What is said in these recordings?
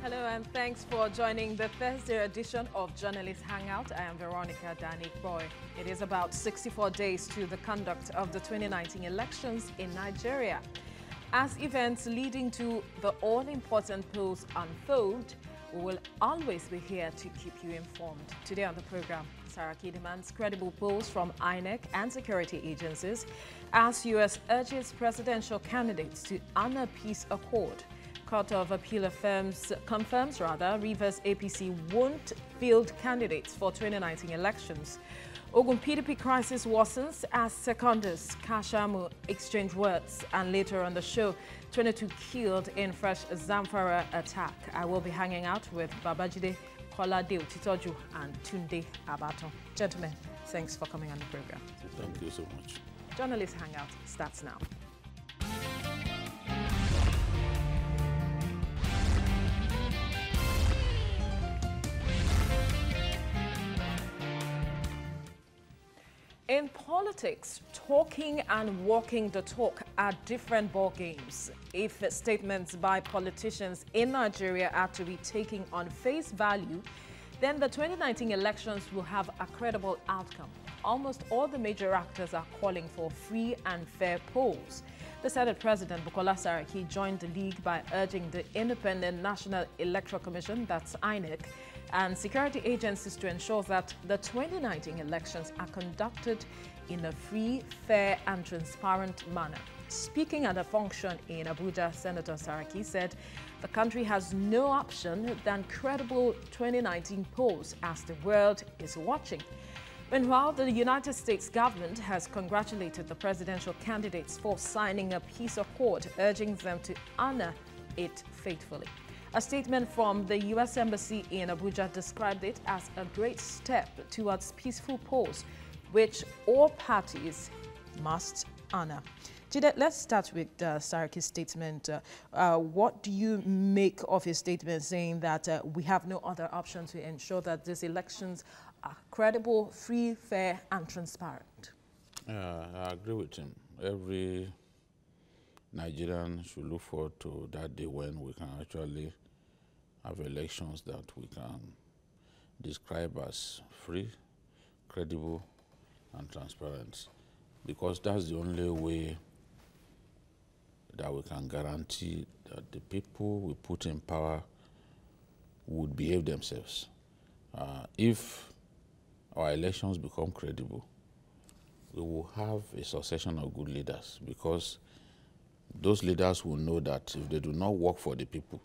Hello and thanks for joining the Thursday edition of Journalist Hangout. I am Veronica Danik-Boy. It is about 64 days to the conduct of the 2019 elections in Nigeria. As events leading to the all-important polls unfold, we will always be here to keep you informed. Today on the program, Saraki demands credible polls from INEC and security agencies as U.S. urges presidential candidates to honor peace accord. Court of Appeal confirms Rivers APC won't field candidates for 2019 elections. Ogun PDP crisis worsens as seconders Kashamu exchange words, and later on the show, 22 killed in fresh Zamfara attack. I will be hanging out with Babajide Kolade Utitoju and Tunde Abaton. Gentlemen, thanks for coming on the program. Thank you so much. Journalist Hangout starts now. In politics, talking and walking the talk are different ball games. If statements by politicians in Nigeria are to be taken on face value, then the 2019 elections will have a credible outcome. Almost all the major actors are calling for free and fair polls. The Senate President Bukola Saraki joined the league by urging the Independent National Electoral Commission, that's INEC, and security agencies to ensure that the 2019 elections are conducted in a free, fair and transparent manner. Speaking at a function in Abuja, Senator Saraki said the country has no option than credible 2019 polls as the world is watching. Meanwhile, the United States government has congratulated the presidential candidates for signing a peace accord, urging them to honor it faithfully. A statement from the U.S. Embassy in Abuja described it as a great step towards peaceful polls, which all parties must honor. Jide, let's start with Saraki's statement. What do you make of his statement saying that we have no other option to ensure that these elections are credible, free, fair, and transparent? I agree with him. Every Nigerian should look forward to that day when we can actually have elections that we can describe as free, credible, and transparent, because that's the only way that we can guarantee that the people we put in power would behave themselves. If our elections become credible, we will have a succession of good leaders, because those leaders will know that if they do not work for the people,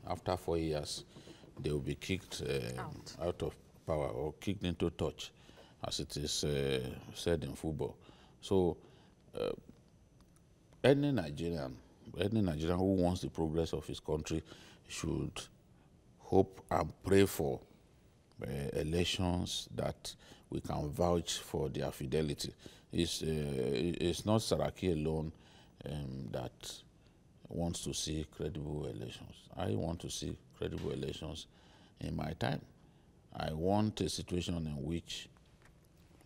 after 4 years, they will be kicked out of power or kicked into touch, as it is said in football. So any Nigerian who wants the progress of his country should hope and pray for elections that we can vouch for their fidelity. It's not Saraki alone that wants to see credible elections. I want to see credible elections in my time. I want a situation in which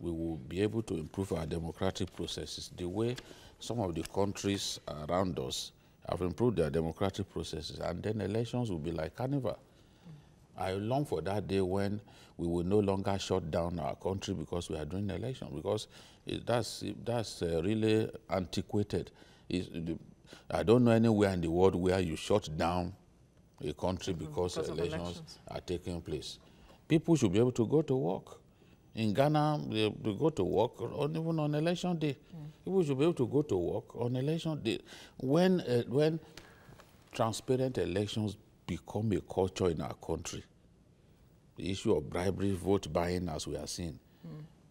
we will be able to improve our democratic processes the way some of the countries around us have improved their democratic processes, and then elections will be like carnival. I long for that day when we will no longer shut down our country because we are doing elections, because that's really antiquated. I don't know anywhere in the world where you shut down a country because elections are taking place. People should be able to go to work. In Ghana, they go to work even on election day. People should be able to go to work on election day. When transparent elections become a culture in our country, the issue of bribery, vote buying, as we are seeing,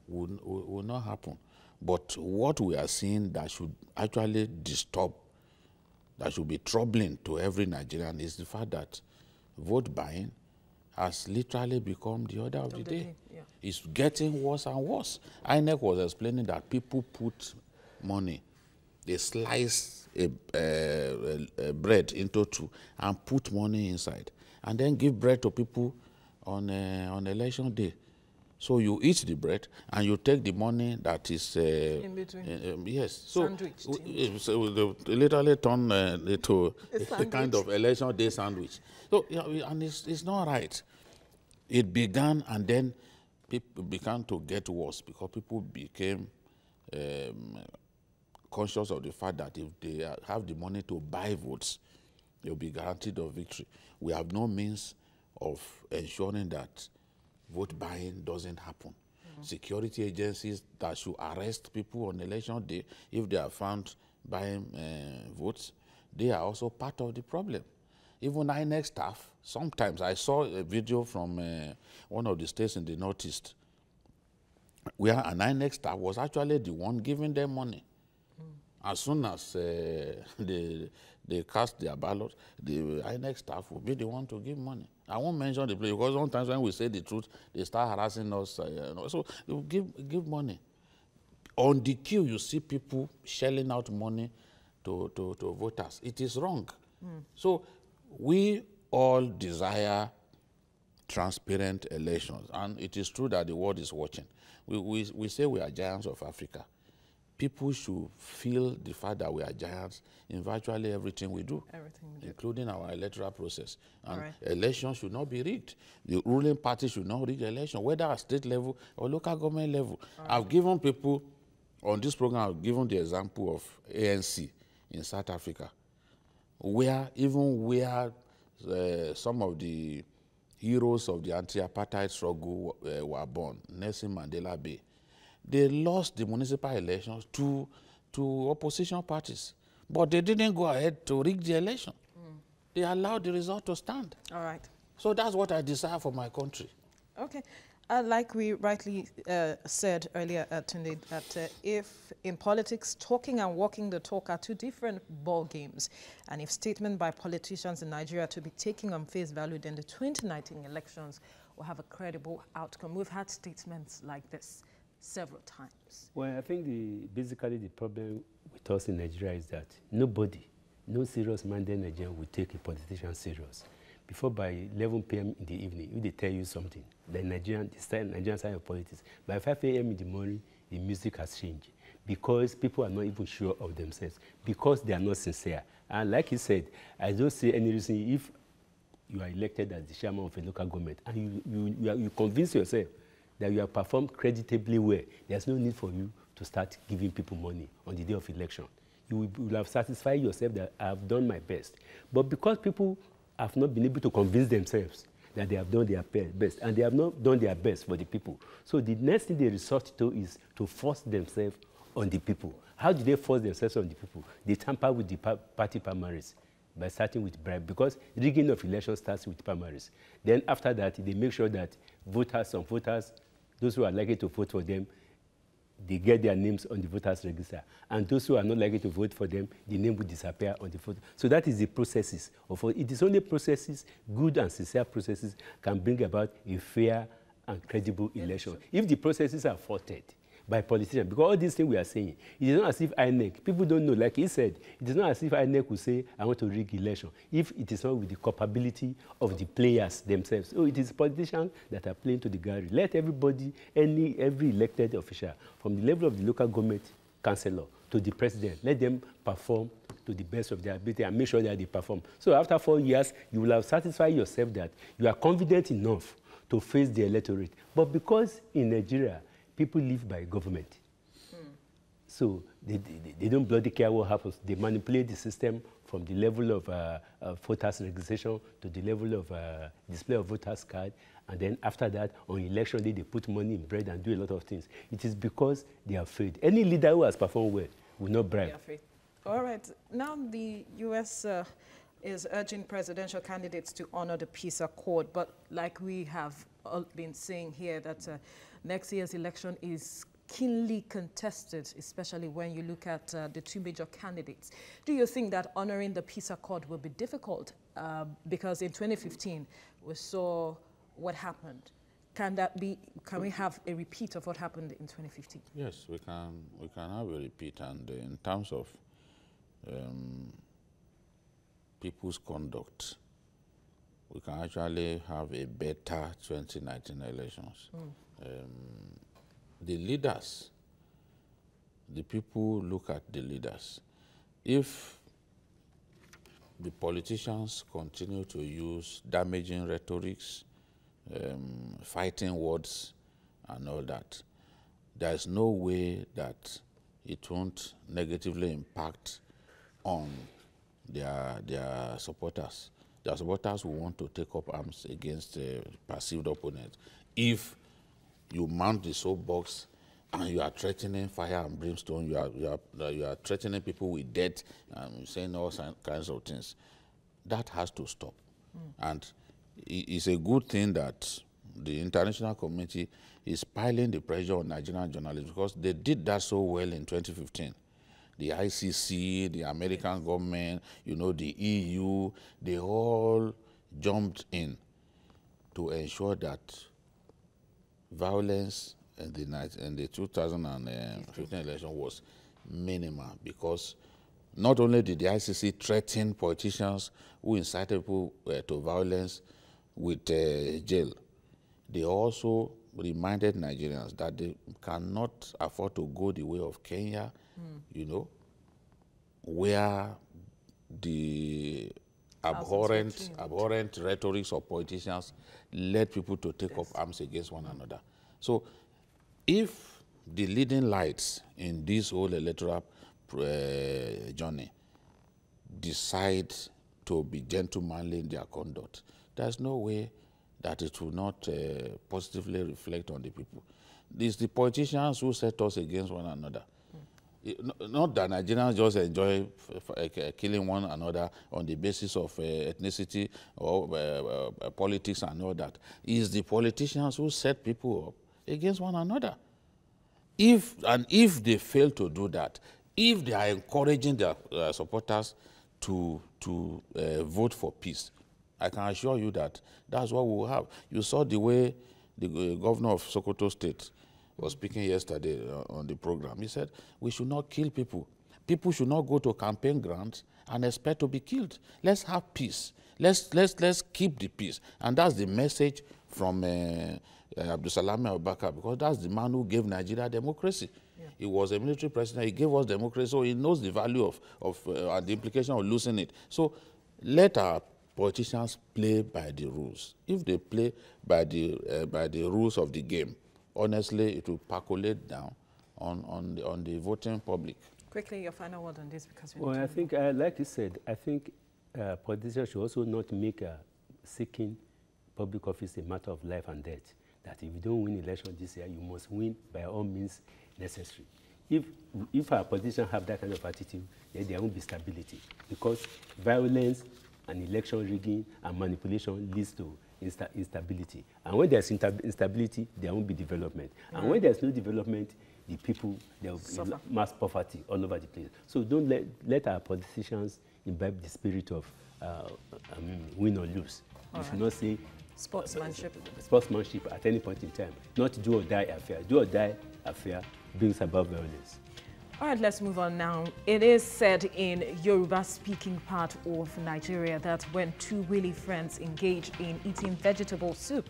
will not happen. But what we are seeing that should actually disturb, that should be troubling to every Nigerian, is the fact that vote buying has literally become the order of the day. Yeah. It's getting worse and worse. INEC was explaining that people put money, they slice a bread into two and put money inside, and then give bread to people on election day. So you eat the bread and you take the money that is in between. yes. So Sandwich. they literally turn into a kind sandwich. of election day sandwich. So and it's not right. It began and then people began to get worse because people became conscious of the fact that if they have the money to buy votes, they'll be guaranteed of victory. We have no means of ensuring that vote buying doesn't happen. Security agencies that should arrest people on election day if they are found buying votes, they are also part of the problem. Even INEC staff, sometimes I saw a video from one of the states in the Northeast where an INEC staff was actually the one giving them money. As soon as they cast their ballot, the INEC staff will be the one to give money. I won't mention the place because sometimes when we say the truth, they start harassing us. So they will give money. On the queue, you see people shelling out money to voters. It is wrong. So we all desire transparent elections, and it is true that the world is watching. We say we are giants of Africa. People should feel the fact that we are giants in virtually everything we do, including our electoral process. And elections should not be rigged. The ruling party should not rig election, whether at state level or local government level. I've given people, on this program, I've given the example of ANC in South Africa, where some of the heroes of the anti-apartheid struggle were born, Nelson Mandela Bay. They lost the municipal elections to opposition parties, but they didn't go ahead to rig the election. They allowed the result to stand. All right. So that's what I desire for my country. Okay. Like we rightly said earlier, Tunde, that if in politics, talking and walking the talk are two different ball games, and if statement by politicians in Nigeria to be taken on face value, then the 2019 elections will have a credible outcome. We've had statements like this several times. Well, I think basically the problem with us in Nigeria is that no serious-minded Nigerian will take a politician serious. Before by 11 p.m. in the evening, if they tell you something, the Nigerian side of politics, by 5 a.m. in the morning, the music has changed because people are not even sure of themselves, because they are not sincere. And like he said, I don't see any reason if you are elected as the chairman of a local government and you convince yourself that you have performed creditably well, there's no need for you to start giving people money on the day of election. You will have satisfied yourself that I have done my best. But because people have not been able to convince themselves that they have done their best, and they have not done their best for the people, so the next thing they resort to is to force themselves on the people. How do they force themselves on the people? They tamper with the party primaries by starting with bribe, because rigging of elections starts with primaries. Then after that, they make sure that some voters, those who are likely to vote for them, they get their names on the voters register. And those who are not likely to vote for them, the name will disappear on the photo. So that is the processes. It is only processes, good and sincere processes, can bring about a fair and credible election. If the processes are faulted by politicians, because all these things we are saying, it is not as if INEC, people don't know, like he said, it is not as if INEC will say, I want to rig election, if it is not with the culpability of the players themselves. So it is politicians that are playing to the gallery. Let everybody, every elected official, from the level of the local government councillor to the president, let them perform to the best of their ability and make sure that they perform. So after 4 years, you will have satisfied yourself that you are confident enough to face the electorate. But because in Nigeria, people live by government. So they don't bloody care what happens. They manipulate the system from the level of voters registration to the level of display of voters card. And then after that, on election day, they put money in bread and do a lot of things. It is because they are afraid. Any leader who has performed well will not bribe. All right. Now the U.S. Is urging presidential candidates to honor the peace accord. But like we have been saying here, that next year's election is keenly contested, especially when you look at the two major candidates. Do you think that honoring the peace accord will be difficult? Because in 2015, we saw what happened. Can we have a repeat of what happened in 2015? Yes, we can have a repeat. And in terms of people's conduct, we can actually have a better 2019 elections. The leaders, the people look at the leaders. If the politicians continue to use damaging rhetorics, fighting words, and all that, there's no way that it won't negatively impact on their supporters. Their supporters will want to take up arms against perceived opponents. If you mount the soapbox and you are threatening fire and brimstone, you are threatening people with death, saying all kinds of things, that has to stop. And it's a good thing that the international community is piling the pressure on Nigerian journalists, because they did that so well in 2015. The ICC, the American government, you know, the EU, they all jumped in to ensure that violence in the 2015 election was minimal, because not only did the ICC threaten politicians who incited people to violence with jail, they also reminded Nigerians that they cannot afford to go the way of Kenya, you know, where the abhorrent rhetorics of politicians led people to take up arms against one another. So if the leading lights in this whole electoral journey decide to be gentlemanly in their conduct, there's no way that it will not positively reflect on the people. It's the politicians who set us against one another. Not that Nigerians just enjoy killing one another on the basis of ethnicity or politics and all that. It's the politicians who set people up against one another. If they fail to do that, if they are encouraging their supporters to vote for peace, I can assure you that that's what we will have. You saw the way the governor of Sokoto State was speaking yesterday on the program. He said, we should not kill people. People should not go to campaign grounds and expect to be killed. Let's have peace. Let's keep the peace. And that's the message from Abdulsalami Abubakar, because that's the man who gave Nigeria democracy. Yeah. He was a military president. He gave us democracy, so he knows the value of and the implication of losing it. So let our politicians play by the rules. If they play by the rules of the game, honestly, it will percolate down on the voting public. Quickly, your final word on this, because we I think, like you said, I think politicians should also not make seeking public office a matter of life and death. That if you don't win election this year, you must win by all means necessary. If our politicians have that kind of attitude, then there won't be stability, because violence and election rigging and manipulation leads to instability. And when there's instability, there won't be development. And when there's no development, the people, there will be mass poverty all over the place. So don't let our politicians imbibe the spirit of win or lose. You should not say sportsmanship at any point in time. Not do or die affair. Do or die affair brings about violence. All right, let's move on now. It is said in Yoruba-speaking part of Nigeria that when two willy friends engage in eating vegetable soup,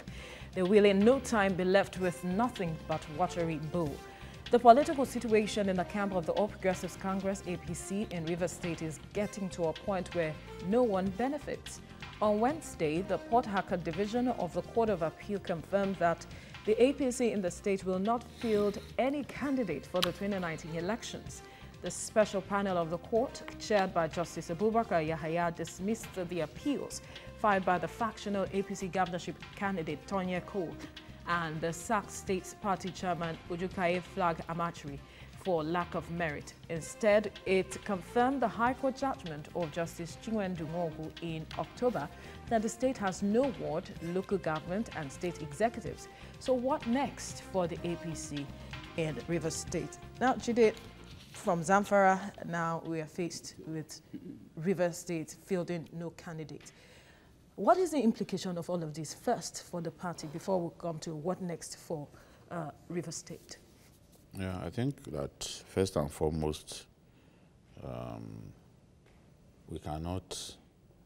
they will in no time be left with nothing but watery bowl. The political situation in the camp of the All Progressives Congress, APC, in Rivers State is getting to a point where no one benefits. On Wednesday, the Port Harcourt Division of the Court of Appeal confirmed that the APC in the state will not field any candidate for the 2019 elections. The special panel of the court, chaired by Justice Abubakar Yahaya, dismissed the appeals filed by the factional APC governorship candidate Tonye Cole and the SAC State Party chairman Ujukaye Flag Amachiri for lack of merit. Instead, it confirmed the High Court judgment of Justice Chinwendu Nwogu in October that the state has no ward, local government and state executives. So what next for the APC in Rivers State? Now, Jide, from Zamfara, now we are faced with Rivers State fielding no candidate. What is the implication of all of this first for the party before we come to what next for Rivers State? Yeah, I think that first and foremost, we cannot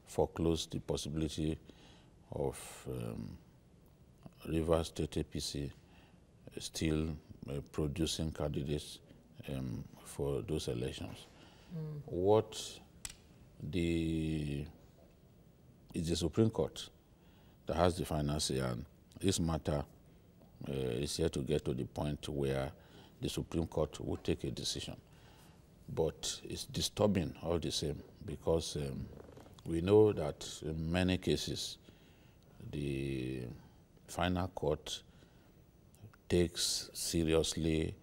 foreclose the possibility of Rivers State APC still producing candidates for those elections. What is the Supreme Court that has the final say, and this matter is here to get to the point where the Supreme Court will take a decision. But it's disturbing all the same, because we know that in many cases the final court takes seriously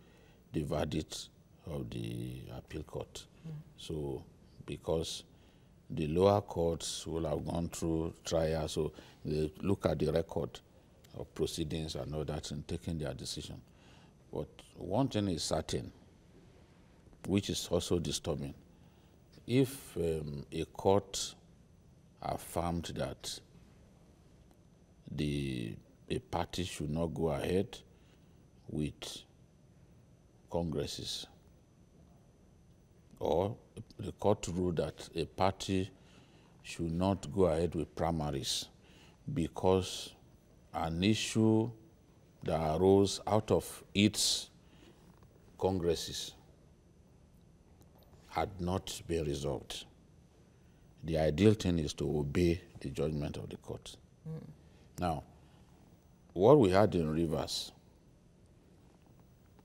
the verdict of the appeal court. So because the lower courts will have gone through trial, so they look at the record of proceedings and all that and taking their decision. But one thing is certain, which is also disturbing. If a court affirmed that a party should not go ahead with congresses, or the court ruled that a party should not go ahead with primaries because an issue that arose out of its congresses had not been resolved, the ideal thing is to obey the judgment of the court. Now, what we had in Rivers,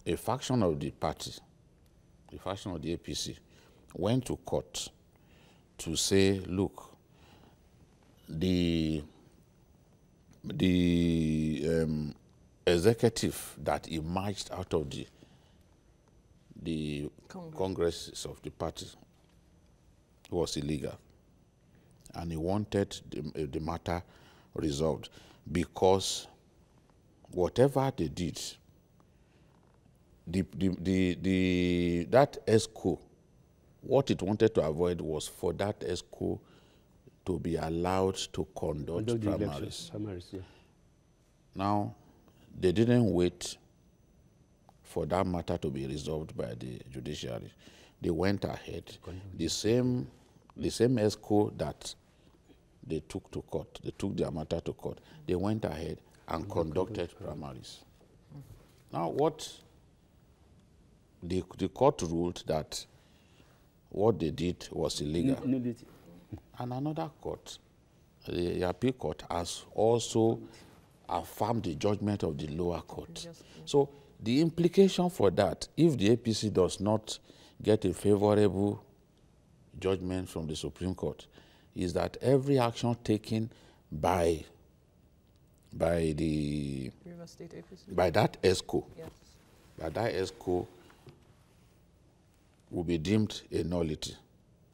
a faction of the party, a faction of the APC, went to court to say, look, the executive that emerged out of the congresses of the party was illegal, and he wanted the matter resolved, because whatever they did, that ESCO, what it wanted to avoid was for that ESCO to be allowed to conduct primaries. Yeah. Now, they didn't wait for that matter to be resolved by the judiciary. They went ahead. The same ESCO that they took to court, they took their matter to court, they went ahead and conducted primaries. Now, what the court ruled that what they did was illegal. And another court, the appeal court, has also affirmed the judgment of the lower court. So the implication for that, if the APC does not get a favorable judgment from the Supreme Court, is that every action taken by the Rivers State APC, by that ESCO, yes, by that ESCO will be deemed a nullity.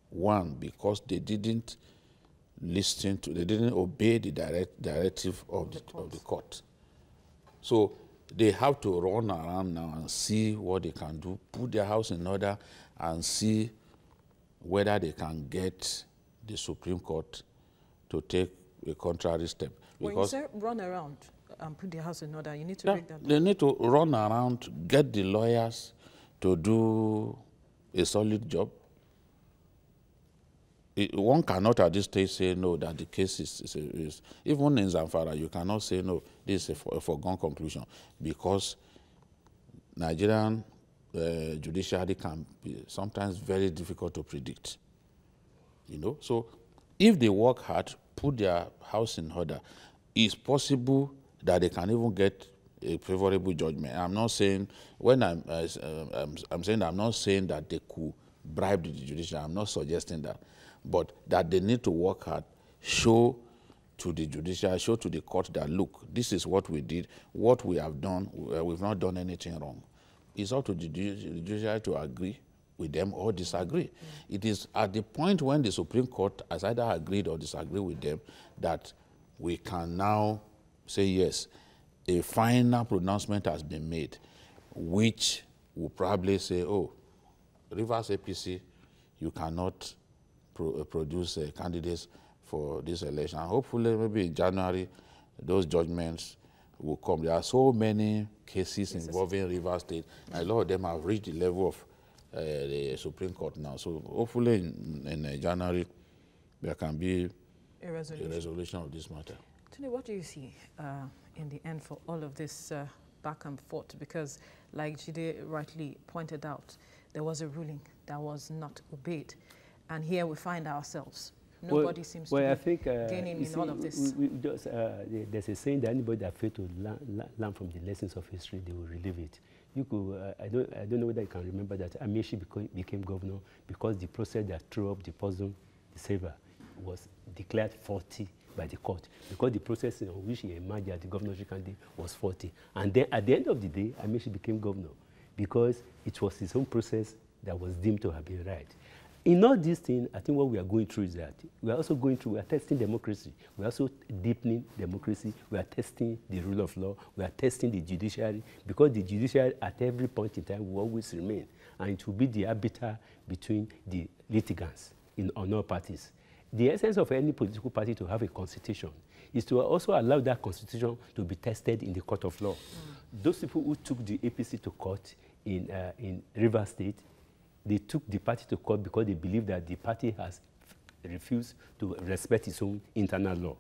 One, because they didn't listen to, they didn't obey the directive of the court. So they have to run around now and see what they can do, put their house in order, and see whether they can get the Supreme Court to take a contrary step. When you say run around and put their house in order, you need to break that down. They need to run around, get the lawyers to do a solid job. One cannot at this stage say no, that the case is even in Zamfara, you cannot say no, this is a foregone conclusion, because Nigerian judiciary can be sometimes very difficult to predict. You know, so if they work hard, put their house in order, it's possible that they can even get a favorable judgment. I'm not saying, when I'm saying, I'm not saying that they could bribe the judiciary. I'm not suggesting that, but that they need to work hard, show to the judiciary, show to the court that, look, this is what we did, what we have done, we've not done anything wrong. It's up to the judiciary to agree with them or disagree. It is at the point when the Supreme Court has either agreed or disagreed with them that we can now say, yes, a final pronouncement has been made, which will probably say, oh, Rivers APC, you cannot produce candidates for this election. And hopefully, maybe in January, those judgments will come. There are so many cases involving Rivers State, and a lot of them have reached the level of the Supreme Court now. So hopefully in January, there can be a resolution of this matter. Tony, what do you see in the end for all of this back and forth? Because, like Jide rightly pointed out, there was a ruling that was not obeyed. And here we find ourselves. Nobody seems to be gaining in all of this. There's a saying that anybody that failed to learn from the lessons of history, they will relive it. You could, I don't know whether you can remember that Amaechi became governor because the process that threw up the poison, the saver, was declared faulty by the court, because the process on which he emerged as the governorship candidate was faulty. And then at the end of the day, Amaechi became governor because it was his own process that was deemed to have been right. In all these things, I think what we are going through is that we are also going through, we are testing democracy. We are also deepening democracy. We are testing the rule of law. We are testing the judiciary, because the judiciary at every point in time will always remain. And it will be the arbiter between the litigants on all parties. The essence of any political party to have a constitution is to also allow that constitution to be tested in the court of law. Those people who took the APC to court in Rivers State, they took the party to court because they believe that the party has refused to respect its own internal law.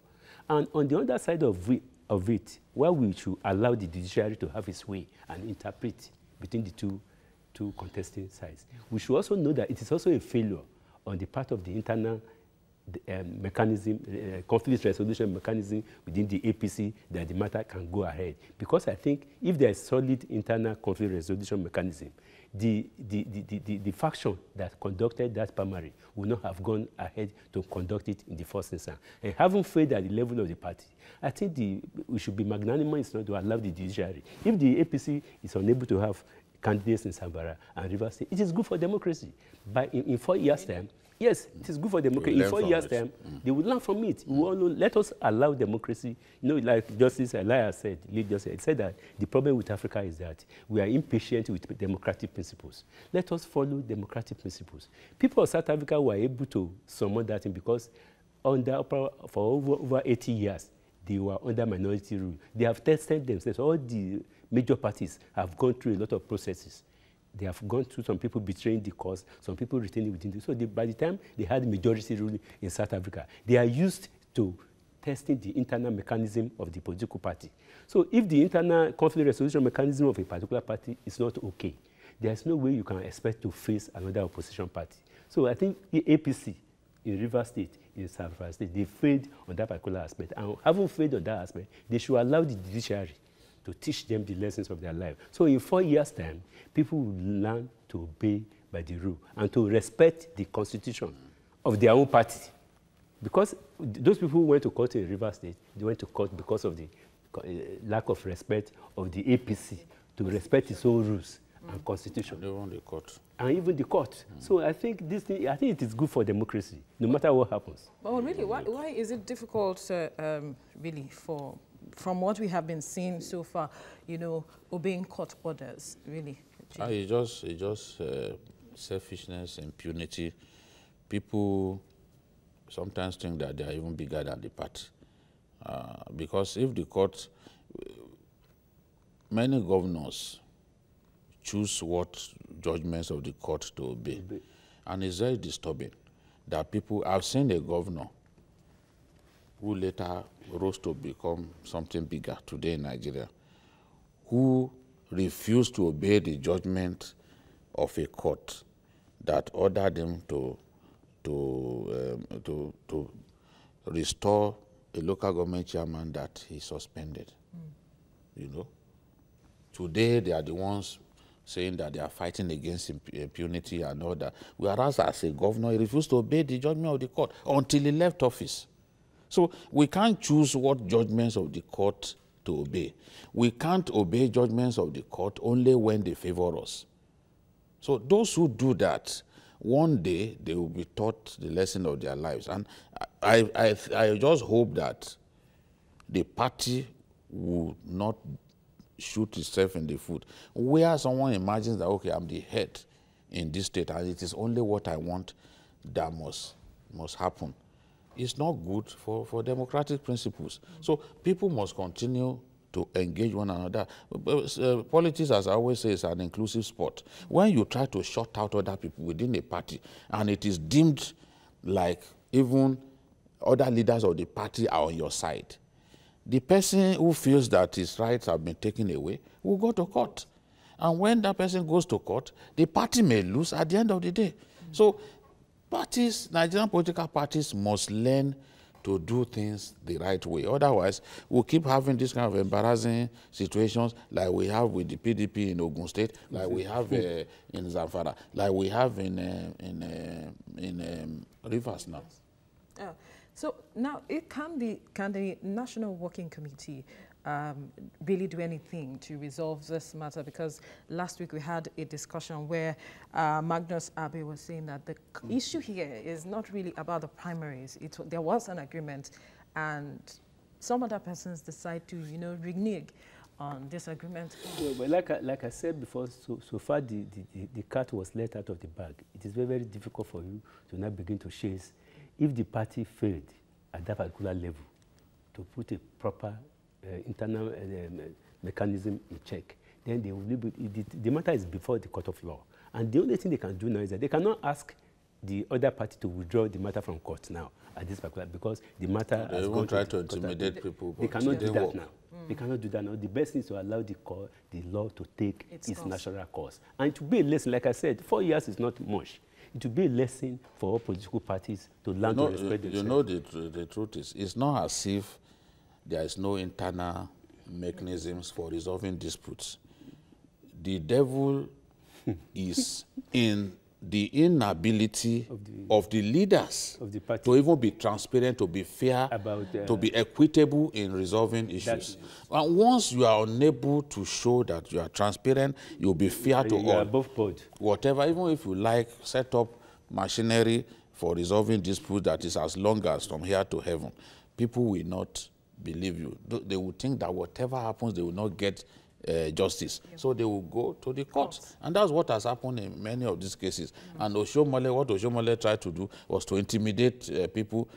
And on the other side of it, while we should allow the judiciary to have its way and interpret between the two contesting sides, we should also know that it is also a failure on the part of the internal mechanism, conflict resolution mechanism within the APC, that the matter can go ahead. Because I think if there is solid internal conflict resolution mechanism, the faction that conducted that primary would not have gone ahead to conduct it in the first instance. And having failed at the level of the party, I think we should be magnanimous not to allow the judiciary. If the APC is unable to have candidates in Sambara and Rivers State, it is good for democracy. But in 4 years' time, yes, it is good for democracy. In 4 years' time, they will learn from it. Let us allow democracy. You know, like Justice Elias said, he said that the problem with Africa is that we are impatient with democratic principles. Let us follow democratic principles. People of South Africa were able to summon that thing because for over 80 years, they were under minority rule. They have tested themselves. All the major parties have gone through a lot of processes. They have gone through some people betraying the cause, some people retaining within the. So by the time they had majority rule in South Africa, they are used to testing the internal mechanism of the political party. So if the internal conflict resolution mechanism of a particular party is not okay, there's no way you can expect to face another opposition party. So I think the APC in Rivers State, in Sambara State, they failed on that particular aspect. And having failed on that aspect, they should allow the judiciary to teach them the lessons of their life. So in 4 years' time, people will learn to obey by the rule and to respect the constitution of their own party. Because those people who went to court in Rivers State, they went to court because of the lack of respect of the APC to respect its own rules and constitution. And even the court. And even the court. So I think this thing, I think it is good for democracy, no matter what happens. Well, really, why is it difficult, really, from what we have been seeing so far, you know, obeying court orders, really? It's just selfishness, impunity. People sometimes think that they are even bigger than the party. Because if the court, many governors choose what judgments of the court to obey. And it's very disturbing that people, I've seen a governor who later rose to become something bigger today in Nigeria, who refused to obey the judgment of a court that ordered him to restore a local government chairman that he suspended. You know, today they are the ones saying that they are fighting against impunity and all that. Whereas as a governor, he refused to obey the judgment of the court until he left office. So we can't choose what judgments of the court to obey. We can't obey judgments of the court only when they favor us. So those who do that, one day they will be taught the lesson of their lives. And I just hope that the party will not shoot itself in the foot, where someone imagines that, okay, I'm the head in this state and it is only what I want that must happen. It's not good for democratic principles. So people must continue to engage one another. Politics, as I always say, is an inclusive sport. When you try to shut out other people within a party and it is deemed like even other leaders of the party are on your side, the person who feels that his rights have been taken away will go to court. And when that person goes to court, the party may lose at the end of the day. So parties, Nigerian political parties must learn to do things the right way. Otherwise, we'll keep having this kind of embarrassing situations like we have with the PDP in Ogun State, like we have in Zamfara, like we have in Rivers now. So now, can the National Working Committee really do anything to resolve this matter? Because last week we had a discussion where Magnus Abe was saying that the issue here is not really about the primaries. There was an agreement, and some other persons decide to, renege on this agreement. Well, like I said before, so far the cat was let out of the bag. It is very, very difficult for you to now begin to chase. If the party failed at that particular level to put a proper internal mechanism in check, then they will the matter is before the court of law. And the only thing they can do now is that they cannot ask the other party to withdraw the matter from court now at this particular, because the matter they won't try to intimidate people. They cannot do that now. They cannot do that now. The best is to allow the law to take its natural course. And to be a lesson, like I said, 4 years is not much. It will be a lesson for all political parties to learn to respect themselves. The truth is, it's not as if there is no internal mechanisms for resolving disputes. The devil is in the inability of the leaders of the party to even be transparent, to be fair, to be equitable in resolving issues. And once you are unable to show that you are transparent, you'll be fair to all. Above board. Whatever, even if you like, set up machinery for resolving disputes that is as long as from here to heaven, people will not believe you. They will think that whatever happens, they will not get justice. Yeah. So they will go to the court. And that's what has happened in many of these cases. And what Oshomole tried to do was to intimidate people,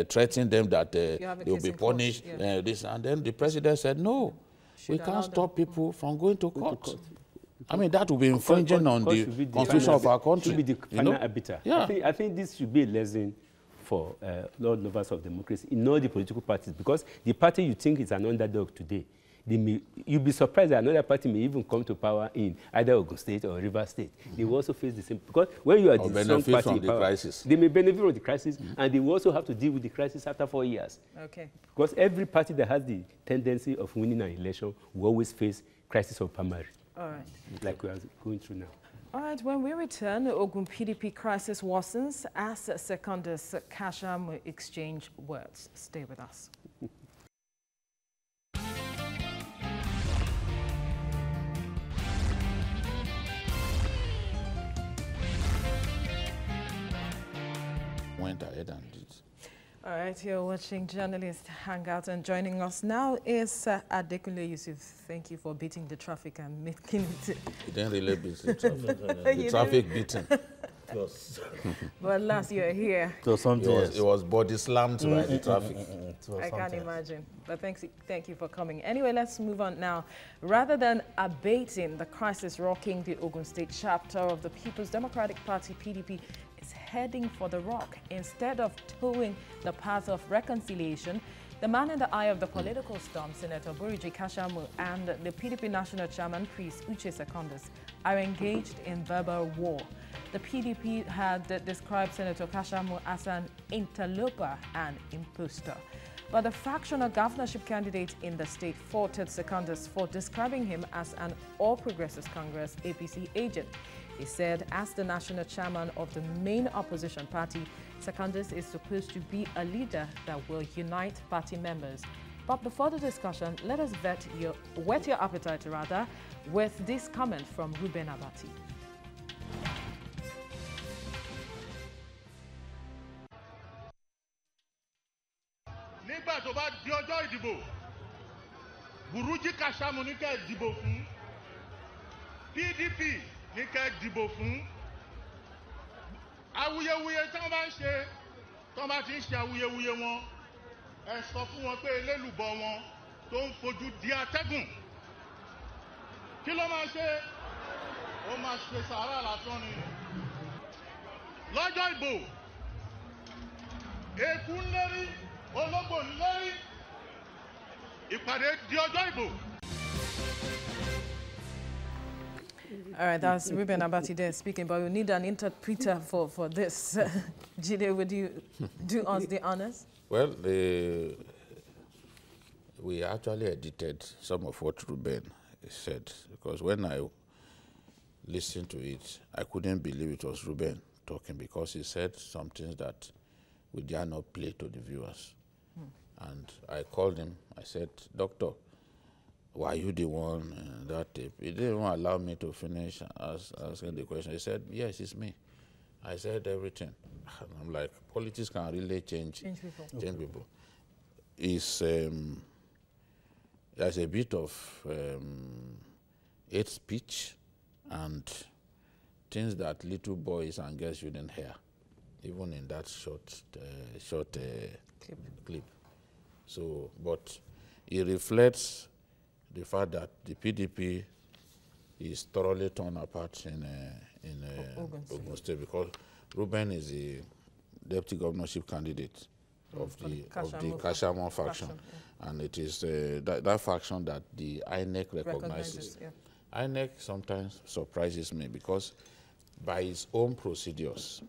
threaten them that they will be punished. This, and then the president said, no, we can't stop people from going to court. I mean, that will be infringing on the constitution of our country. Should be the final arbiter. Yeah. I think this should be a lesson for Lord lovers of democracy in all the political parties, because the party you think is an underdog today, you'll be surprised that another party may even come to power in either Ogun State or Rivers State. They will also face the same, because when you are the strong party in power, they may benefit from the crisis, and they will also have to deal with the crisis after 4 years. Okay. Because every party that has the tendency of winning an election will always face crisis of primary. All right. Like we are going through now. All right, when we return, Ogun PDP crisis worsens as Secondus Kasham exchange words. Stay with us. Went ahead and did. All right, you're watching Journalist Hangout, and joining us now is Adekunle Yusuf. Thank you for beating the traffic and making it. You didn't really beat the traffic. The traffic beating. But last you're here. It was body slammed by the traffic. I can't imagine. But thank you for coming. Anyway, let's move on now. Rather than abating the crisis rocking the Ogun State chapter of the People's Democratic Party, PDP, is heading for the rock. Instead of towing the path of reconciliation, the man in the eye of the political storm, Senator Buriji Kashamu, and the PDP National Chairman, Priest Uche Secondus, are engaged in verbal war. The PDP had described Senator Kashamu as an interloper and imposter. But the fractional governorship candidate in the state faulted Secondus for describing him as an All Progressives Congress APC agent. He said, as the national chairman of the main opposition party, Secondus is supposed to be a leader that will unite party members. But before the discussion, let us whet your appetite with this comment from Ruben Abati. Nígbà tó bá di ọjọ́ ìdìbò, Burújí Kashamu ní kẹ́ dìbò fún, PDP ní kẹ́ dìbò fún. Awuyewuye tí wọ́n bá ń ṣe, tí wọ́n bá ti ń ṣe awuyewuye wọn, ẹ sọ fún wọn pé elélùbọ́ wọn tó ń fojú di atẹ́gùn. Kí ló máa ṣe? Ó máa ṣe sàárà lásán ni. Lọ́jọ́ ìbò, eku ń lérí, ológbò ń lérí. ìpàdé di ọjọ́ ìbò. All right, that's Ruben Abati there speaking, but we need an interpreter for this. Jide, would you do us the honors? Well, we actually edited some of what Ruben said, because when I listened to it, I couldn't believe it was Ruben talking, because he said some things that we dare not play to the viewers. And I called him. I said, "Doctor, were you the one that tape?" He didn't even allow me to finish asking the question. He said, "Yes, it's me." I said everything. And I'm like, politics can really change people. Change people. It's, there's a bit of hate speech and things that little boys and girls shouldn't hear, even in that short clip. So, but it reflects the fact that the PDP is thoroughly torn apart in Ogun State, because Ruben is the deputy governorship candidate of the Kashamu faction, and it is that faction that the INEC recognizes. INEC sometimes surprises me, because by its own procedures,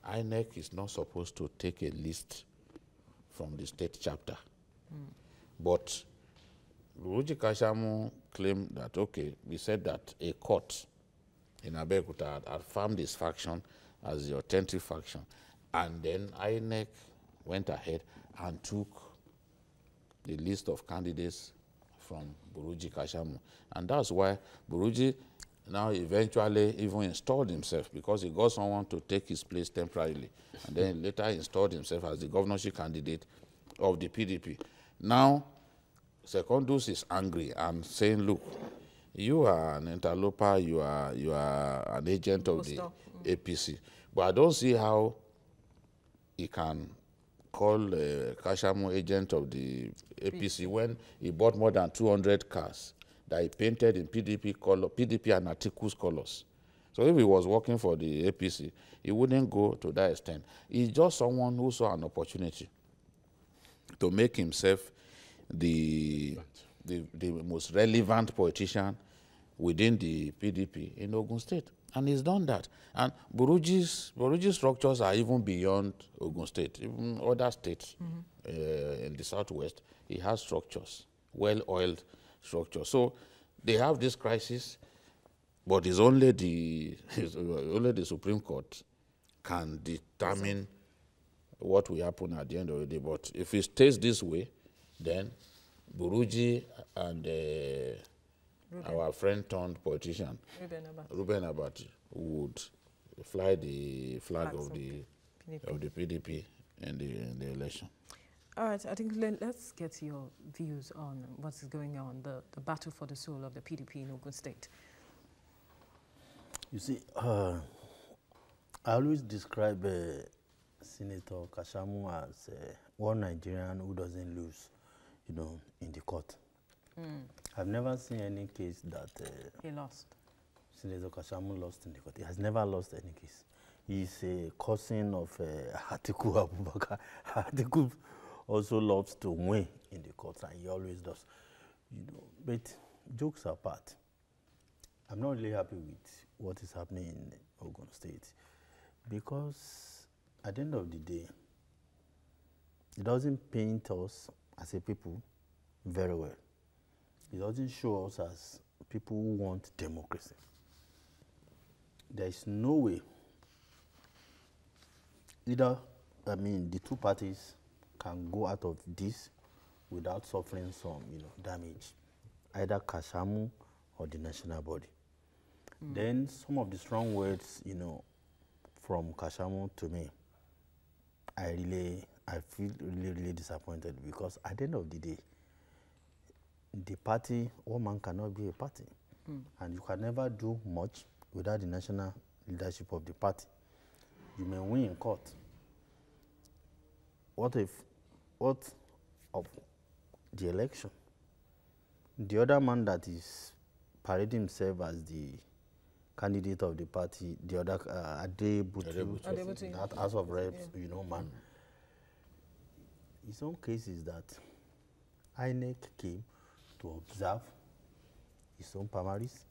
INEC is not supposed to take a list from the state chapter. But Buruji Kashamu claimed that, okay, we said that a court in Abeokuta had affirmed this faction as the authentic faction, and then INEC went ahead and took the list of candidates from Buruji Kashamu. And that's why Buruji now eventually even installed himself, because he got someone to take his place temporarily, and then later installed himself as the governorship candidate of the PDP. Now, Secondus is angry and saying, "Look, you are an interloper, you are an agent of the APC. But I don't see how he can call Kashamu agent of the APC when he bought more than 200 cars that he painted in PDP color, PDP and Atiku's colors. So if he was working for the APC, he wouldn't go to that extent. He's just someone who saw an opportunity to make himself the most relevant politician within the PDP in Ogun State. And he's done that. And Buruji's structures are even beyond Ogun State, even other states in the southwest. He has structures, well-oiled structures. So they have this crisis, but it's only the Supreme Court can determine what will happen at the end of the day. But if it stays this way, then Buruji and our friend turned politician, Ruben Abati, would fly the flag of the PDP in the election. All right, I think let's get your views on what's going on, the battle for the soul of the PDP in Ogun State. You see, I always describe Senator Kashamu as one Nigerian who doesn't lose, in the court. I've never seen any case that he lost. Senator Kashamu lost in the court. He has never lost any case. He's a cousin of Atiku Abubakar. Atiku also loves to win in the courts, and he always does. But jokes apart, I'm not really happy with what is happening in Ogun State, because at the end of the day, it doesn't paint us as a people very well. It doesn't show us as people who want democracy. There is no way the two parties can go out of this without suffering some, damage, either Kashamu or the national body. Then some of the strong words, from Kashamu to me, I feel really disappointed, because at the end of the day, the party, one man cannot be a party. And you can never do much without the national leadership of the party. You may win in court. What of the election? The other man that is parading himself as the candidate of the party, the other Adebutu, that House of Reps, man. His own case is that INEC came to observe its own primaries.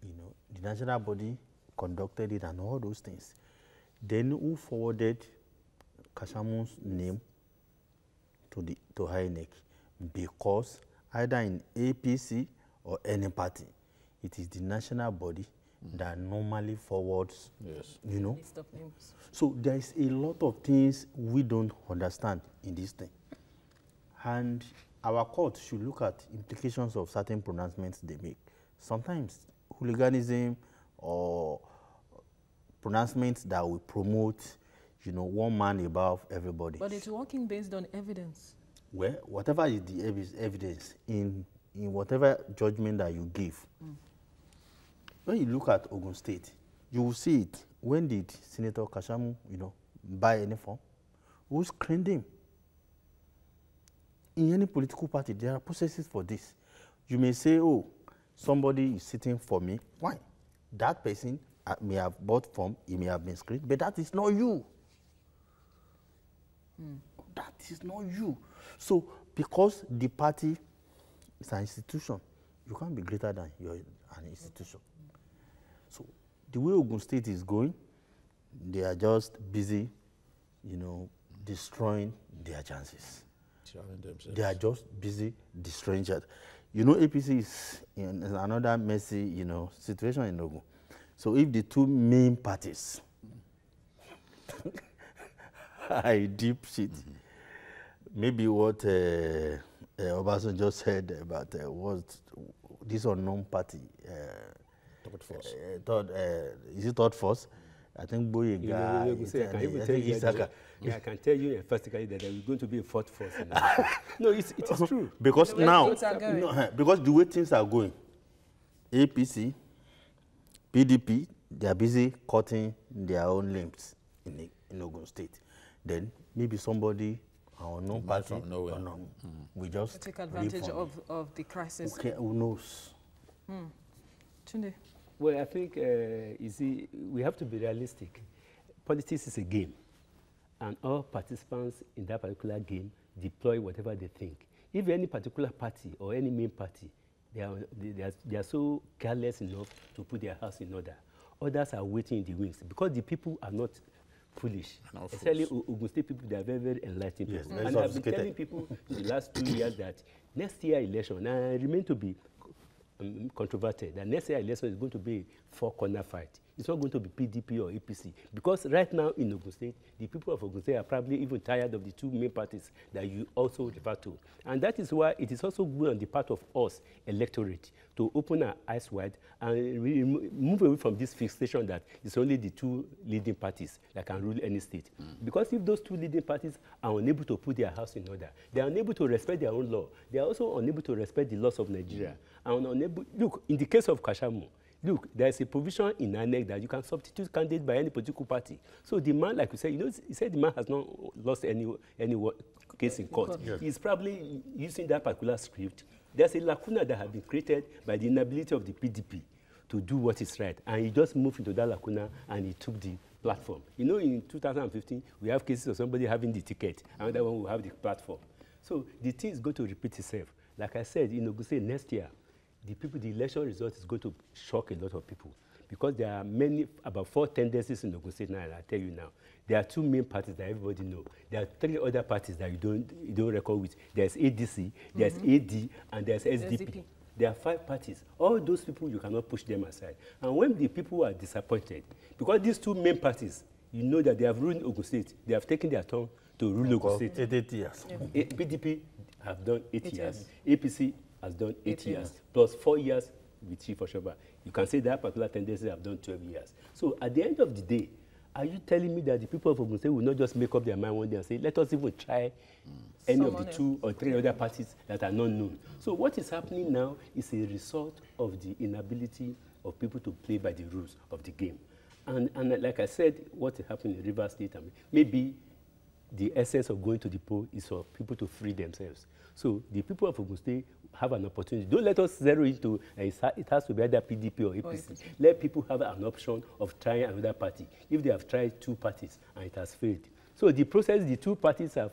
You know, the national body conducted it and all those things. Then who forwarded Kashamu's name to INEC? Because either in APC or any party, it is the national body that normally forwards, you know. List of names. So there is a lot of things we don't understand in this thing. And our court should look at implications of certain pronouncements they make. Sometimes hooliganism or pronouncements that will promote, you know, one man above everybody. But it's working based on evidence. Well, whatever is the evidence in whatever judgment that you give, when you look at Ogun State, you will see it. When did Senator Kashamu, you know, buy any form? Who screened him? In any political party, there are processes for this. You may say, oh, somebody is sitting for me. Why? That person may have bought form, he may have been screened, but that is not you. That is not you. So, because the party is an institution, you can't be greater than an institution. So, the way Ogun State is going, they are just busy, you know, destroying their chances. They are just busy destroying chances. You know, APC is in another messy, you know, situation in Ogun. So, if the two main parties are deep shit, maybe what Obasanjo just said about what this unknown party, Third force. Is it third force? I think Boyega. I can tell you emphatically that there is going to be a fourth force. No, it is true. Because now, because the way things are going, APC, PDP, they are busy cutting their own limbs in Ogun State. Then maybe somebody, our unknown party, we just take advantage of the crisis. Okay, who knows? Tunde. Well, I think, you see, we have to be realistic. Politics is a game, and all participants in that particular game deploy whatever they think. If any particular party or any main party, they are so careless enough to put their house in order, others are waiting in the wings because the people are not foolish. Especially Ogun State people, they are very, very enlightened people. Yes, and I've been telling people in the last 2 years that next year election, and I remain to be controverted, that next year election is going to be a four-corner fight. It's not going to be PDP or APC. Because right now in Ogun State, the people of Ogun State are probably even tired of the two main parties that you also refer to. And that is why it is also good on the part of us, electorate, to open our eyes wide and move away from this fixation that it's only the two leading parties that can rule any state. Because if those two leading parties are unable to put their house in order, they are unable to respect their own law, they are also unable to respect the laws of Nigeria. And unable, look, in the case of Kashamu, look, there is a provision in INEC that you can substitute candidate by any political party. So the man, like you said, you know, he said the man has not lost any case in court. Yes. He's probably using that particular script. There's a lacuna that has been created by the inability of the PDP to do what is right. And he just moved into that lacuna and he took the platform. You know, in 2015, we have cases of somebody having the ticket, another one will have the platform. So the thing is going to repeat itself. Like I said, in Ogun State next year, the election result is going to shock a lot of people because there are about 4 tendencies in Ogun State now, and I'll tell you now. There are 2 main parties that everybody knows. There are 3 other parties that you don't record with. There's ADC, there's AD, and there's SDP. There are 5 parties. All those people, you cannot push them aside. And when the people are disappointed, because these 2 main parties, you know that they have ruled Ogun State. They have taken their turn to rule Ogun State. 8 years. Yeah. PDP have done 8 years. APC has done 8 years, plus 4 years with Chief Oshoba. You can say that particular tendency have done 12 years. So at the end of the day, are you telling me that the people of Ogun State will not just make up their mind one day and say, let us even try any of the 2 or 3 other parties that are not known? So what is happening now is a result of the inability of people to play by the rules of the game. And like I said, what happened in Rivers State, maybe the essence of going to the poll is for people to free themselves. So the people of Ogun State have an opportunity. Don't let us zero into it has to be either PDP or APC. Let people have an option of trying another party if they have tried 2 parties and it has failed. So the process, the 2 parties have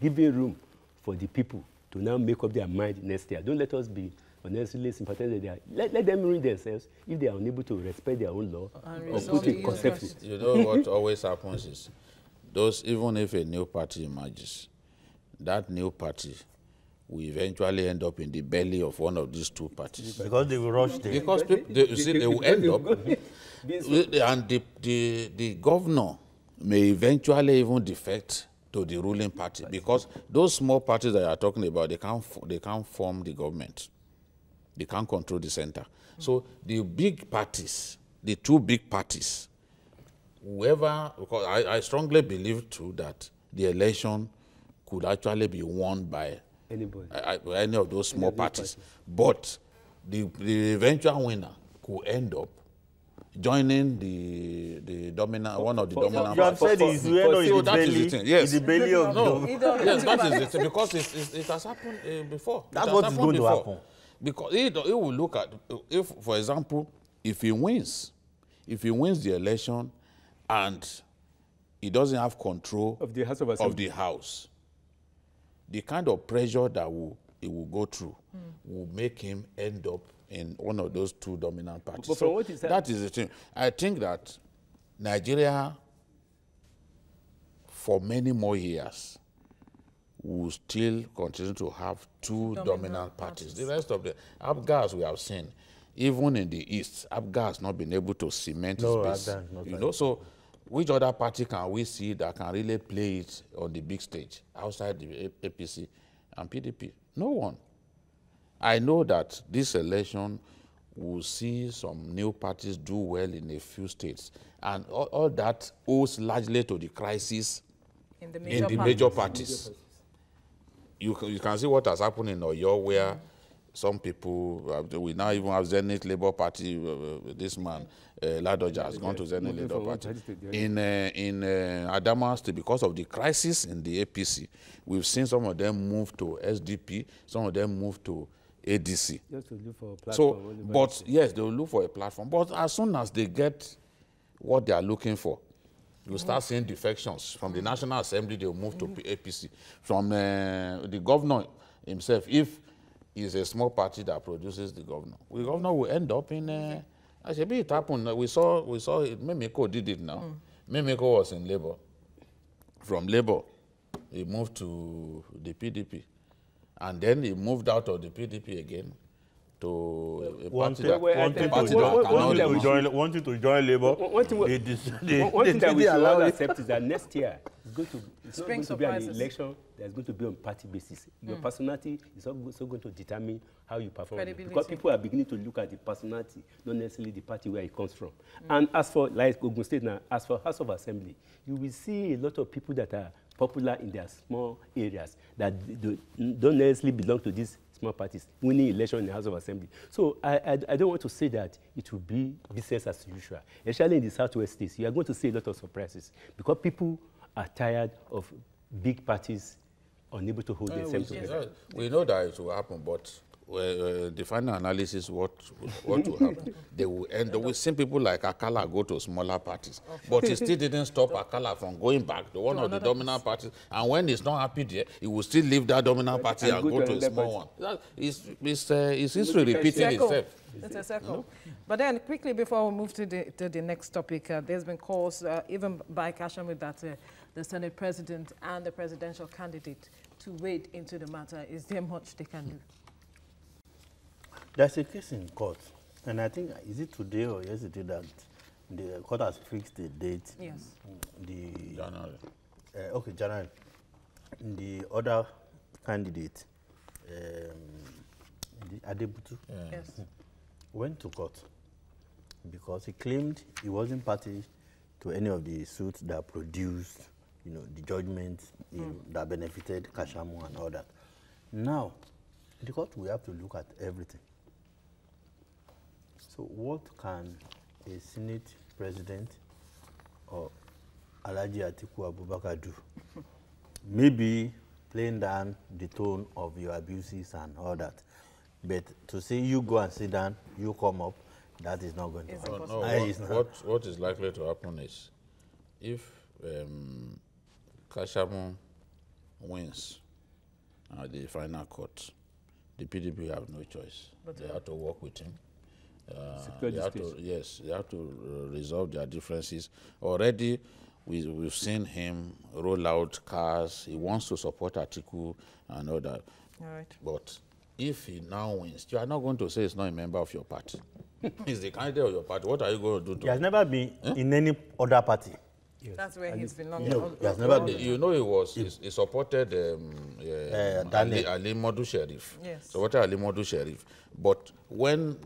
given room for the people to now make up their mind next year. Don't let us be unnecessarily sympathetic. Let them ruin themselves if they are unable to respect their own law or put a concept. You know what always happens is, even if a new party emerges, that new party will eventually end up in the belly of one of these two parties. Because they will rush there. Because people, they will end up, and the governor may eventually even defect to the ruling party, because those small parties that you are talking about, they can't form the government. They can't control the center. So the big parties, the two big parties, whoever, because I strongly believe too that the election could actually be won by Anybody. Any of those small parties. But the eventual winner could end up joining the dominant, one of the dominant You have parties. said it's in the thing. Yes. the belly of Yes, that is the thing, because it has happened before. That's what is going to happen. Because it will look at, if, for example, if he wins the election and he doesn't have control Of the House of Assembly. the House, the kind of pressure that he will go through will make him end up in one of those two dominant parties. But So what is that? that is the thing. I think that Nigeria, for many more years, will still continue to have two dominant parties. The rest of the APGA, we have seen, even in the East, APGA has not been able to cement its base. You know, so which other party can we see that can really play it on the big stage outside the APC and PDP? No one. I know that this election will see some new parties do well in a few states, and all that owes largely to the crisis in the major parties. You can see what has happened in Oyo, where some people, we now even have Zenith Labour Party, this man, Ladoja, has gone to Zenith Labour Party. In Adama State, because of the crisis in the APC, we've seen some of them move to SDP, some of them move to ADC. Just to look for a platform. So, but yes, they will look for a platform. But as soon as they get what they are looking for, you start seeing defections. From the National Assembly, they will move to APC. From the governor himself, if he's a small party that produces the governor will end up in, actually it happened, we saw it, Memeko did it now. Memeko was in Labour. From Labour, he moved to the PDP. And then he moved out of the PDP again to a party that wanted to join Labour. One thing that we should all accept is that next year it's not going to be an election that's going to be on party basis. Your personality is also going to determine how you perform. Because people are beginning to look at the personality, not necessarily the party where it comes from. And as for, like Ogun State now, as for House of Assembly, you will see a lot of people that are popular in their small areas that don't necessarily belong to these small parties winning election in the House of Assembly. So I don't want to say that it will be business as usual. Especially in the Southwest states, you are going to see a lot of surprises because people are tired of big parties unable to hold themselves together. We know that it will happen, but the final analysis, what will happen? They will end up with some people like Akala go to smaller parties, but he still didn't stop Akala from going back to one of the dominant parties. And when he's not happy there, he will still leave that dominant party and go to a small one. It's history repeating itself. It's a circle. No? But then, quickly before we move to the next topic, there's been calls, even by Kashamu, that the Senate President and the presidential candidate to wade into the matter. Is there much they can do? There's a case in court, and I think, is it today or yesterday that the court has fixed the date? Yes. January. Okay, January. The other candidate, Adebutu, yes, went to court because he claimed he wasn't party to any of the suits that produced, the judgment that benefited Kashamu and all that. Now, the court will have to look at everything. So what can a Senate president or Alhaji Atiku Abubakar do? Maybe playing down the tone of your abuses and all that. But to say you go and sit down, you come up, that is not going to happen. No, what is likely to happen is if Kashamu wins, at the final court. The PDP have no choice. But they have to work with him. They have to resolve their differences. Already, we've seen him roll out cars. He wants to support Atiku and all that. All right. But if he now wins, you are not going to say he's not a member of your party. He's the candidate of your party. What are you going to do to him? He has never been in any other party. Yes. That's where he's belonged. No, he has never been. You know, he supported Ali Modu Sheriff. Yes. Supported Ali Modu Sheriff. But when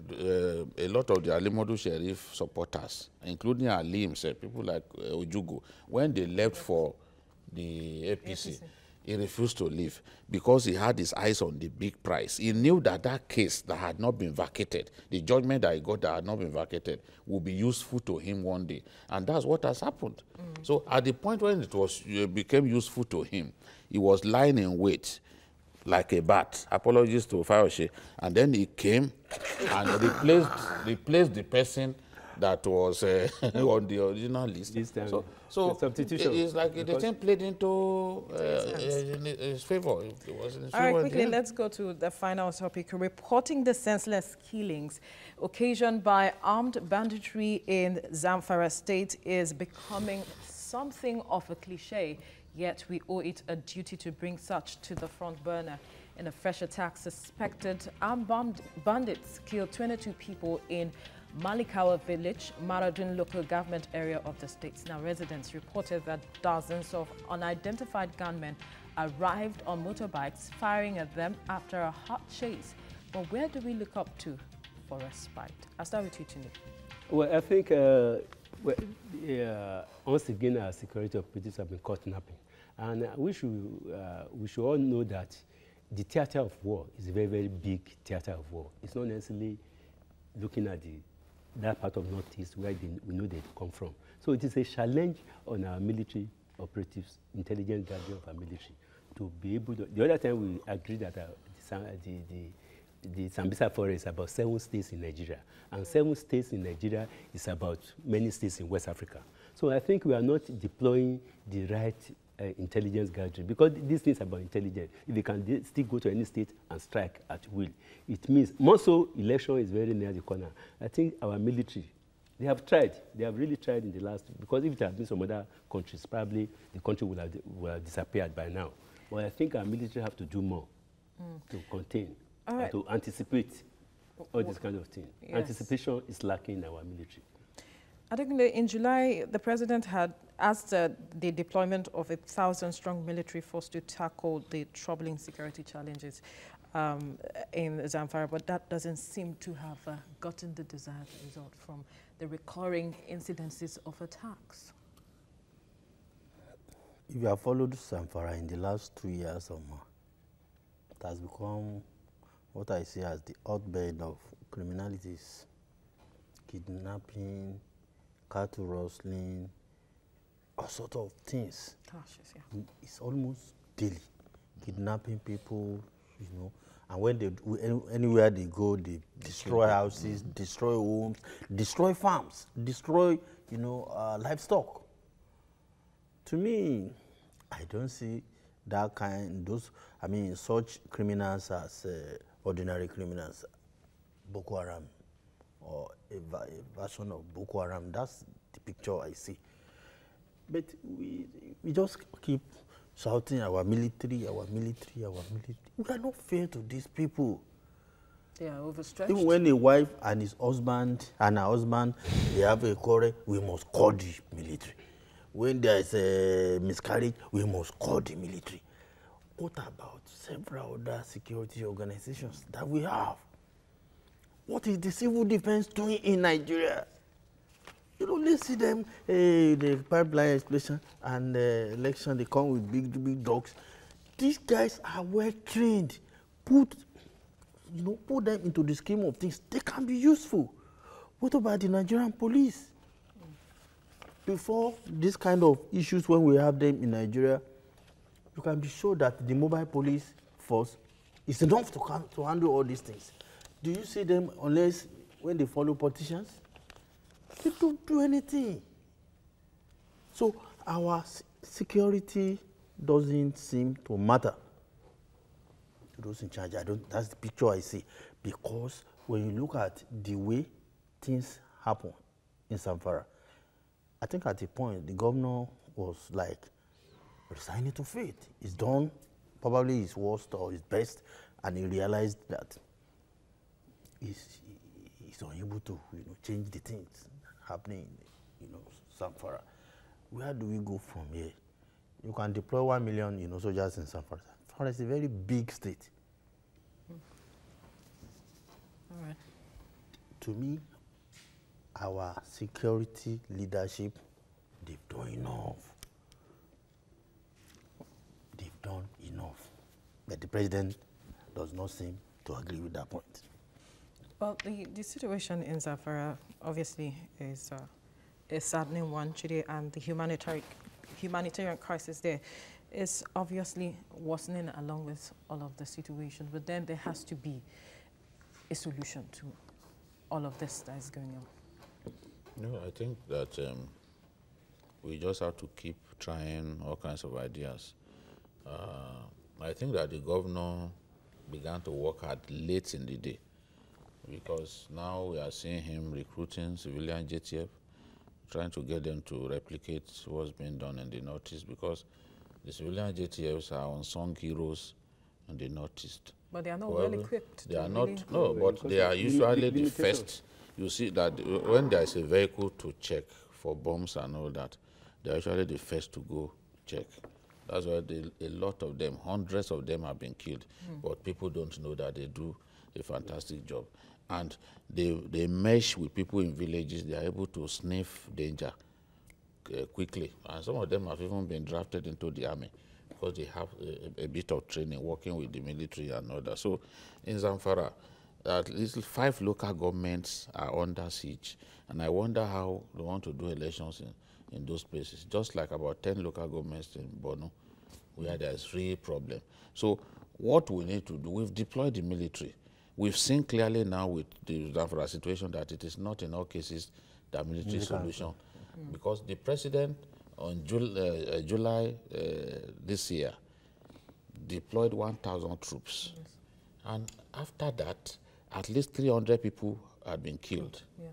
a lot of the Ali Modu Sheriff supporters, including Ali himself, people like Ojugo, when they left for the APC, he refused to leave because he had his eyes on the big prize. He knew that that case that had not been vacated, the judgment that he got that had not been vacated, would be useful to him one day. And that's what has happened. So at the point when it became useful to him, he was lying in wait like a bat. Apologies to Fayose. And then he came and replaced the person that was on the original list. So substitution. It's like the thing played into his favor. It was in his favor. All right, quickly, let's go to the final topic. Reporting the senseless killings occasioned by armed banditry in Zamfara State is becoming something of a cliche, yet we owe it a duty to bring such to the front burner. In a fresh attack, suspected armed bandits killed 22 people in Malikawa village, Maradun local government area of the state. Now, residents reported that dozens of unidentified gunmen arrived on motorbikes, firing at them after a hot chase. But where do we look up to for respite? I'll start with you, Tunu. Well, I think once again, our security operatives have been caught napping. And we should all know that the theater of war is a very, very big theater of war. It's not necessarily looking at that part of Northeast where we know they come from. So it is a challenge on our military operatives, intelligence gathering of our military, to be able to. The other time we agreed that the Sambisa forest is about 7 states in Nigeria, and 7 states in Nigeria is about many states in West Africa. So I think we are not deploying the right intelligence gathering, because these things are about intelligence. If they can still go to any state and strike at will, it means, more so, election is very near the corner. I think our military, they have tried. They have really tried in the last, because if it had been some other countries, probably the country would have disappeared by now. But I think our military have to do more to contain, to anticipate all this kind of thing. Yes. Anticipation is lacking in our military. I think in July, the president had asked the deployment of a 1,000-strong military force to tackle the troubling security challenges in Zamfara, but that doesn't seem to have gotten the desired result from the recurring incidences of attacks. If you have followed Zamfara in the last 2 years or more, it has become what I see as the hotbed of criminalities, kidnapping, cattle rustling, all sorts of things. Gosh, yeah. It's almost daily, kidnapping people, you know. And when they anywhere they go, they destroy houses, destroy homes, destroy farms, destroy, you know, livestock. To me, I don't see that such criminals as ordinary criminals, Boko Haram, or a version of Boko Haram. That's the picture I see. But we just keep shouting our military, our military, our military. We are not fair to these people. They are overstretched. Even when a wife and his husband and her husband, they have a quarrel, we must call the military. When there is a miscarriage, we must call the military. What about several other security organizations that we have? What is the civil defense doing in Nigeria? You know, let's see them, the pipeline explosion and election, they come with big dogs. These guys are well trained. Put them into the scheme of things. They can be useful. What about the Nigerian police? Before this kind of issues, when we have them in Nigeria, you can be sure that the mobile police force is enough to handle all these things. Do you see them unless when they follow politicians? They don't do anything. So our security doesn't seem to matter to those in charge. That's the picture I see. Because when you look at the way things happen in Zamfara, I think at a point the governor was like resigning to fate. He's done probably his worst or his best, and he realized that he's unable to, change the things happening in, Zamfara. Where do we go from here? You can deploy 1 million, soldiers in Zamfara. Zamfara is a very big state. All right. To me, our security leadership, they've done enough. They've done enough. But the president does not seem to agree with that point. Well, the situation in Zamfara obviously is a saddening one today, and the humanitarian crisis there is obviously worsening along with all of the situation. But then there has to be a solution to all of this that is going on. No, I think that we just have to keep trying all kinds of ideas. I think that the governor began to work hard late in the day, because now we are seeing him recruiting civilian JTF, trying to get them to replicate what's being done in the Northeast, because the civilian JTFs are unsung heroes in the Northeast. But they are not well equipped. They are not, no, but they are usually the first. You see that when there is a vehicle to check for bombs and all that, they are usually the first to go check. That's why a lot of them, hundreds of them have been killed. But people don't know that they do a fantastic job. And they mesh with people in villages. They are able to sniff danger quickly. And some of them have even been drafted into the army because they have a bit of training working with the military and all that. So in Zamfara, at least 5 local governments are under siege. And I wonder how they want to do elections in those places. Just like about 10 local governments in Borno, where there's real problem. So what we need to do, we've deployed the military. We've seen clearly now with the Zamfara situation that it is not in all cases the military solution. Because the president on July this year deployed 1,000 troops. Yes. And after that, at least 300 people had been killed. Yeah.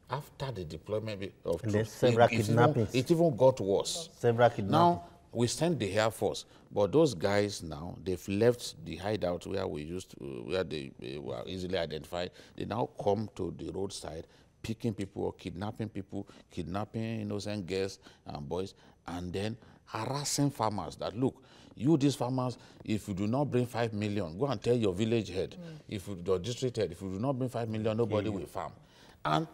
After the deployment of troops, several kidnappings. It even got worse. Several kidnappings. Now, we sent the Air Force, but those guys now, they've left the hideout where where they were easily identified. They now come to the roadside, picking people, kidnapping innocent girls and boys, and then harassing farmers that, look, you these farmers, if you do not bring 5 million, go and tell your village head, your district head, if you do not bring 5 million, nobody will farm. And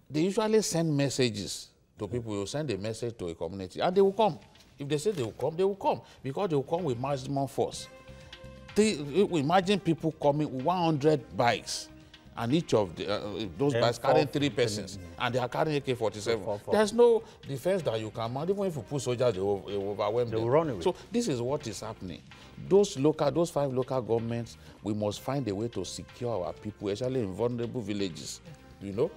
they usually send messages to people. You send a message to a community, and they will come. If they say they will come, because they will come with maximum force. Imagine people coming with 100 bikes, and each of those bikes carrying 3 persons, and they are carrying AK-47. There's no defense that you can mount. Even if you put soldiers, they will overwhelm them. They will run away. So this is what is happening. Those 5 local governments, we must find a way to secure our people, especially in vulnerable villages. You know,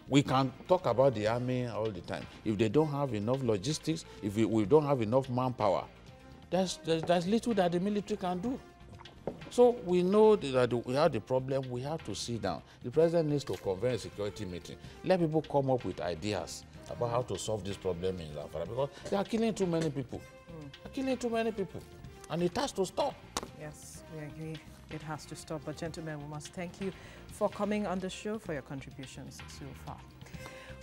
we can talk about the army all the time. If they don't have enough logistics, if we don't have enough manpower, there's little that the military can do. So we know that we have the problem. We have to sit down. The president needs to convene a security meeting. Let people come up with ideas about how to solve this problem in Zamfara, because they are killing too many people. They're killing too many people. And it has to stop. Yes, we agree. It has to stop. But gentlemen, we must thank you for coming on the show, for your contributions so far.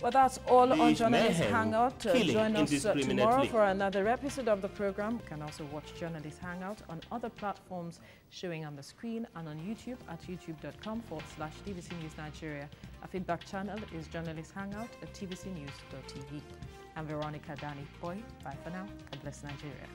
Well, that's all on Journalist Hangout. Join us tomorrow for another episode of the program. You can also watch Journalist Hangout on other platforms showing on the screen and on YouTube at youtube.com/TVC News Nigeria. Our feedback channel is Journalist Hangout at tvcnews.tv. I'm Veronica Dani Boy. Bye for now. God bless Nigeria.